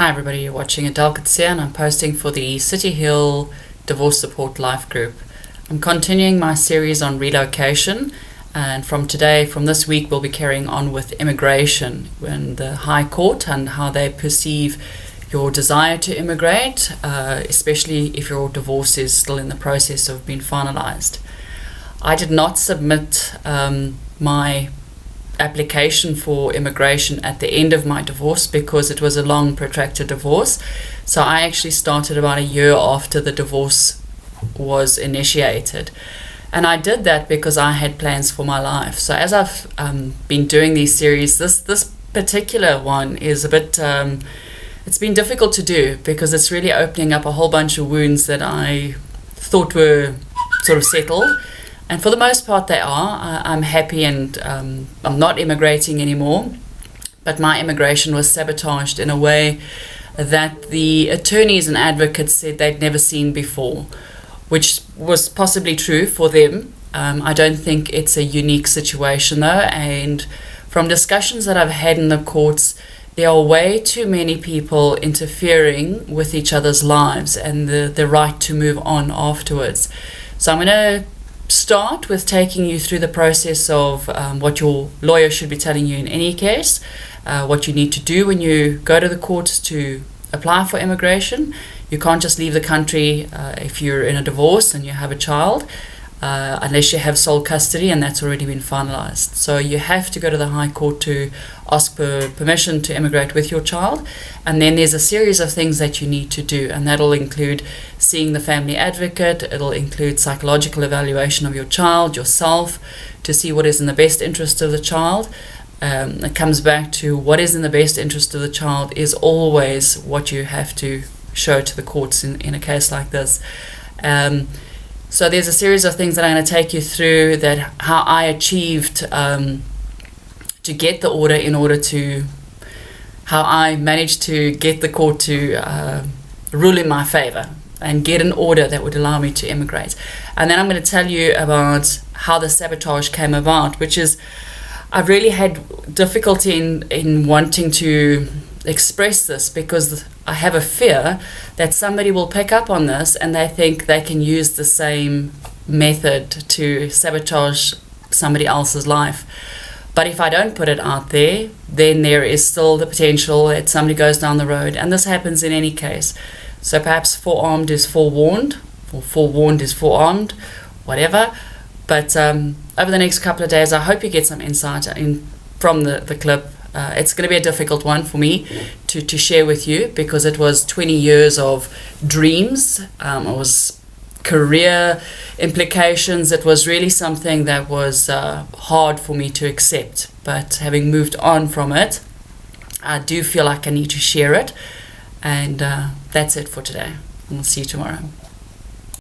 Hi everybody, you're watching Adele Katsia and I'm posting for the City Hill Divorce Support Life Group. I'm continuing my series on relocation, and from this week we'll be carrying on with immigration and the High Court and how they perceive your desire to immigrate, especially if your divorce is still in the process of being finalized. I did not submit my application for immigration at the end of my divorce because it was a long protracted divorce. So I actually started about a year after the divorce was initiated, and I did that because I had plans for my life. So as I've been doing these series, this particular one is a bit it's been difficult to do because it's really opening up a whole bunch of wounds that I thought were sort of settled. And for the most part they are. I'm happy, and I'm not immigrating anymore. But my immigration was sabotaged in a way that the attorneys and advocates said they'd never seen before, which was possibly true for them. I don't think it's a unique situation though. And from discussions that I've had in the courts, there are way too many people interfering with each other's lives and the right to move on afterwards. So I'm going to start with taking you through the process of what your lawyer should be telling you in any case, what you need to do when you go to the courts to apply for immigration. You can't just leave the country if you're in a divorce and you have a child, unless you have sole custody and that's already been finalized. So you have to go to the High Court to ask for permission to immigrate with your child, and then there's a series of things that you need to do, and that'll include seeing the family advocate. It'll include psychological evaluation of your child, yourself, to see what is in the best interest of the child. It comes back to what is in the best interest of the child is always what you have to show to the courts in a case like this. So there's a series of things that I'm going to take you through, that how I achieved to get the order, in order to how I managed to get the court to rule in my favor and get an order that would allow me to immigrate. And then I'm going to tell you about how the sabotage came about, which is, I've really had difficulty in wanting to express this because I have a fear that somebody will pick up on this and they think they can use the same method to sabotage somebody else's life. But if I don't put it out there, then there is still the potential that somebody goes down the road, and this happens in any case. So perhaps forearmed is forewarned, or forewarned is forearmed, whatever. But over the next couple of days, I hope you get some insight from the clip. It's going to be a difficult one for me to share with you because it was 20 years of dreams. It was career implications. It was really something that was hard for me to accept. But having moved on from it, I do feel like I need to share it. And that's it for today. We'll see you tomorrow.